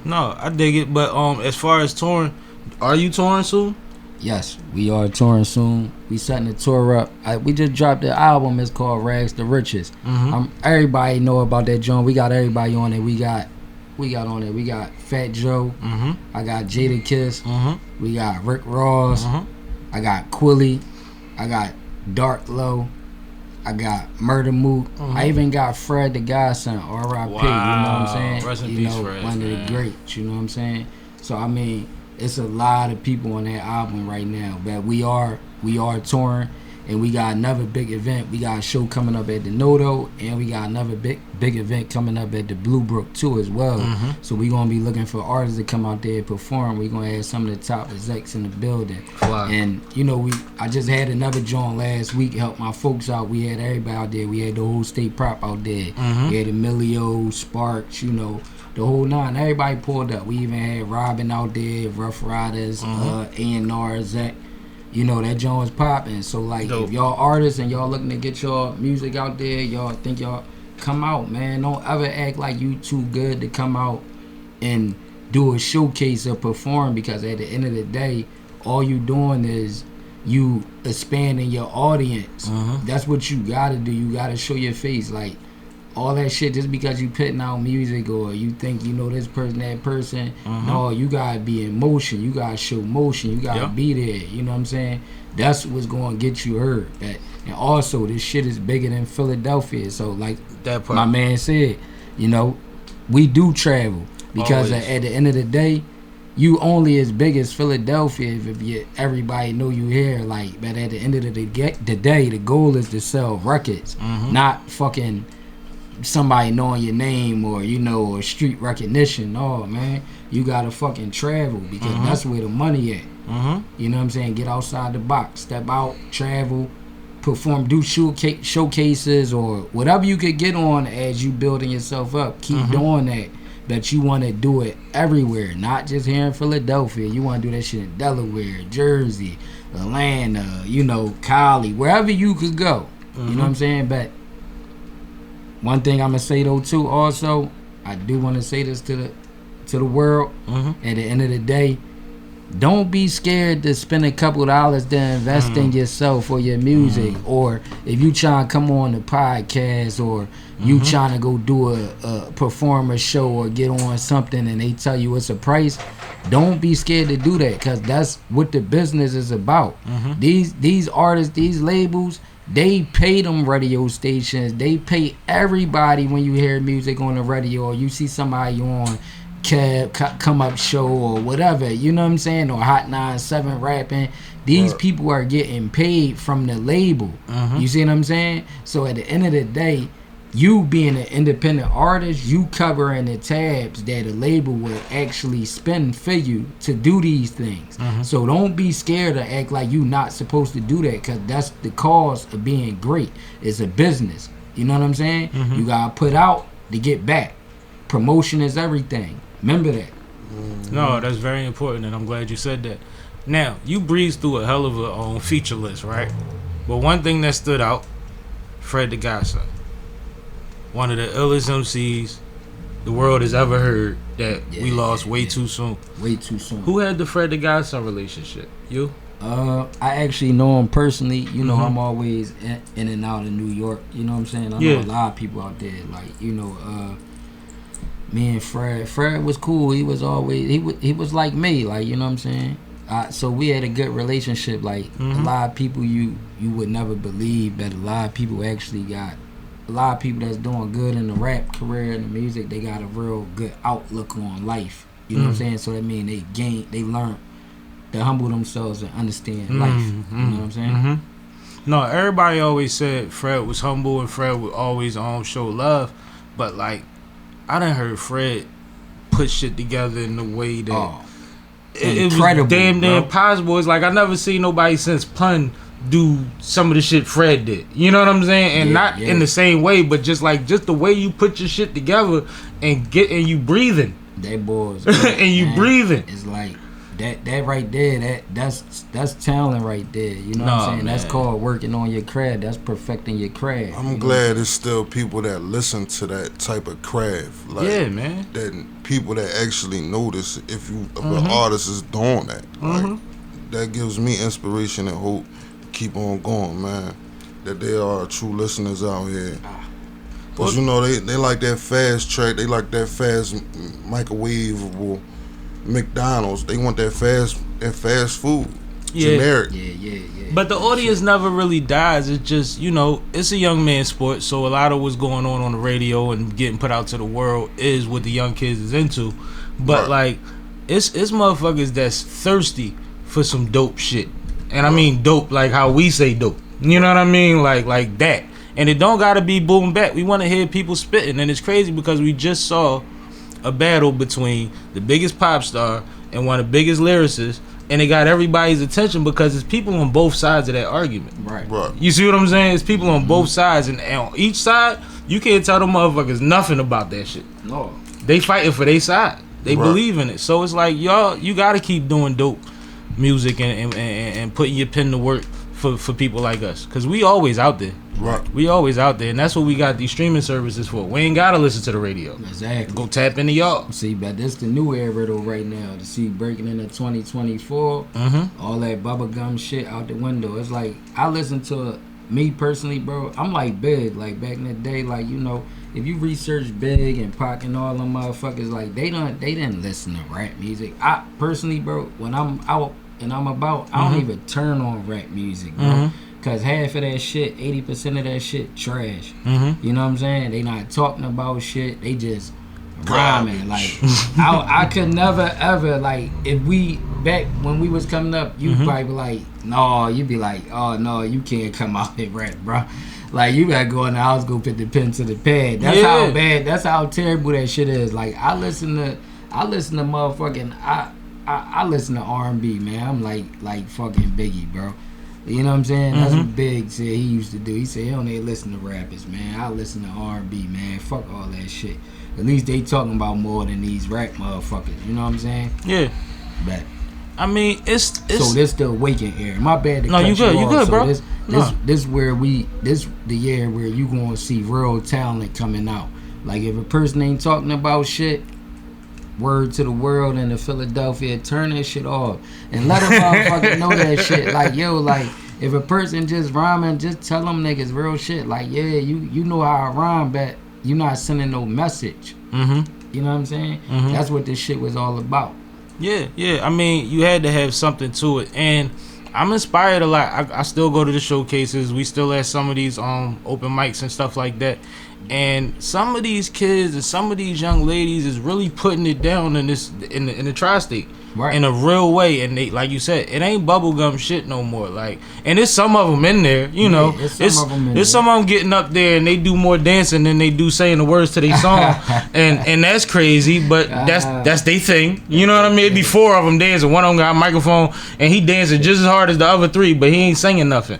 No, I dig it. But as far as touring, are you touring soon? Yes, we are touring soon. We setting the tour up. We just dropped the album. It's called Ragz the Riches. Everybody know about that joint. We got everybody on it. We got on it. We got Fat Joe. I got Jada Kiss. We got Rick Ross. I got Quilly. I got Dark Low. I got Murder Mook. I even got Fred the Godson, R.I.P. Wow. You know what I'm saying? Rest in peace, Fred, one of the greats. You know what I'm saying? So I mean, it's a lot of people on that album right now. But we are touring, and we got another big event. We got a show coming up at the Nodo, and we got another big event coming up at the Blue Brook too as well. So we gonna be looking for artists to come out there and perform. We gonna have some of the top execs in the building. Wow. And you know, I just had another joint last week, help my folks out. We had everybody out there. We had the whole state prop out there. We had Emilio, Sparks, you know, the whole nine. Everybody pulled up. We even had Robin out there, Rough Riders, A&R, Zach. You know, that joint was popping. So like, Dope. if y'all artists and y'all looking to get y'all music out there, y'all think y'all come out, man. Don't ever act like you too good to come out and do a showcase or perform, because at the end of the day, all you doing is you expanding your audience. That's what you gotta do. You gotta show your face. Like, all that shit just because you putting out music or you think you know this person, that person. No, you gotta be in motion. You gotta show motion. You gotta be there. You know what I'm saying? That's what's gonna get you heard. And also, this shit is bigger than Philadelphia. So like That part. my man said, you know, we do travel because at the end of the day, you only as big as Philadelphia if everybody know you here. Like, but at the end of the day, the goal is to sell records, not fucking somebody knowing your name or, you know, or street recognition. No, man, you gotta fucking travel because that's where the money at. You know what I'm saying? Get outside the box, step out, travel, perform, do showcases or whatever you could get on as you building yourself up. Keep doing that. But you want to do it everywhere, not just here in Philadelphia. You want to do that shit in Delaware, Jersey, Atlanta, you know, Cali, wherever you could go. You know what I'm saying? But one thing I'm gonna say though too, also, I do want to say this to the world. At the end of the day, don't be scared to spend a couple dollars to invest in yourself or your music. Or if you trying to come on the podcast, or you trying to go do a performer show or get on something and they tell you it's a price, don't be scared to do that, because that's what the business is about. These artists, these labels, they pay them radio stations. They pay everybody when you hear music on the radio or you see somebody on Cab come up show or whatever, you know what I'm saying, or Hot 97 rapping. These people are getting paid from the label. You see what I'm saying? So at the end of the day, you being an independent artist, you covering the tabs that a label will actually spend for you to do these things. So don't be scared to act like you not supposed to do that, because that's the cause of being great. It's a business. You know what I'm saying? You gotta put out to get back. Promotion is everything. Remember that. No, that's very important, and I'm glad you said that. Now, you breezed through a hell of a feature list, right? But one thing that stood out, Fred the Godson. One of the illest MCs the world has ever heard that we lost way too soon. Way too soon. Who had the Fred the Godson relationship? You? I actually know him personally. You know, I'm always in and out of New York. You know what I'm saying? I know a lot of people out there. Like, you know, me and Fred was cool. He was always he was like me. Like, you know what I'm saying? So we had a good relationship. Like, a lot of people you would never believe, but a lot of people actually got. A lot of people that's doing good in the rap career and the music, they got a real good outlook on life. You know what I'm saying? So that means they learn to humble themselves and understand life. You know what I'm saying? No, everybody always said Fred was humble and Fred would always show love, but like, I done heard Fred put shit together in the way that it was damn impossible. It's like I never seen nobody since Pun do some of the shit Fred did. You know what I'm saying? And not in the same way, but just the way you put your shit together and you breathing. They boys. And you breathing. It's like that right there, that's talent right there. You know what I'm saying? Man. That's called working on your craft. That's perfecting your craft. I'm glad there's still people that listen to that type of craft. Like, yeah, man. That people that actually notice if an artist is doing that. Like, that gives me inspiration and hope to keep on going, man. That there are true listeners out here. Because, you know, they like that fast track. They like that fast microwavable McDonald's. They want that fast food. Generic. Yeah. But the audience never really dies. It's just, you know, it's a young man's sport, so a lot of what's going on the radio and getting put out to the world is what the young kids is into. But like, it's motherfuckers that's thirsty for some dope shit. And I mean dope like how we say dope. You know what I mean? Like that. And it don't gotta be boom bap. We wanna hear people spitting. And it's crazy because we just saw a battle between the biggest pop star and one of the biggest lyricists, and it got everybody's attention because it's people on both sides of that argument. Right. You see what I'm saying? It's people on both sides, and on each side, you can't tell them motherfuckers nothing about that shit. No. They fighting for their side. They believe in it. So it's like, y'all, you gotta keep doing dope music and putting your pen to work for people like us, because we always out there. Right. We always out there, and that's what we got these streaming services for. We ain't gotta listen to the radio. Exactly. Go tap into y'all. See, but this the new era though right now. To see breaking into 2024, all that bubblegum shit out the window. It's like, I listen to me personally, bro. I'm like Big, like back in the day, like, you know, if you research Big and Pac and all them motherfuckers, like they didn't listen to rap music. I personally, bro, when I'm out and I'm about, I don't even turn on rap music, bro. Cause half of that shit, 80% of that shit, trash. You know what I'm saying? They not talking about shit. They just rhyming. Like, I could never ever, like, if we back when we was coming up, you probably be like, no, you'd be like, oh no, you can't come out and rap, bro. Like, you gotta go in the house, go put the pen to the pad. That's how bad. That's how terrible that shit is. Like, I listen to motherfucking, I listen to R&B, man. I'm like fucking Biggie, bro. You know what I'm saying? That's what Big said he used to do. He said he don't even listen to rappers, man. I listen to R&B, man. Fuck all that shit. At least they talking about more than these rap motherfuckers. You know what I'm saying? Yeah. But I mean, it's so this the awakened era. My bad to no, cut you good, you you off. good, bro. So this where this the year where you gonna see real talent coming out. Like, if a person ain't talking about shit, word to the world and to Philadelphia, turn that shit off and let them motherfucking know that shit. Like, yo, like, if a person just rhyming, just tell them niggas real shit. Like, yeah, you know how I rhyme, but you not sending no message. You know what I'm saying? That's what this shit was all about. Yeah. I mean, you had to have something to it, and I'm inspired a lot. I still go to the showcases. We still at some of these open mics and stuff like that. And some of these kids and some of these young ladies is really putting it down in the tri-state, in a real way. And they, like you said, it ain't bubblegum shit no more. Like, and there's some of them in there, you know. There's some of them getting up there and they do more dancing than they do saying the words to their song, and that's crazy. But that's their thing. You know what I mean? It'd be 4 of them dancing. One of them got a microphone and he dancing just as hard as the other 3, but he ain't singing nothing.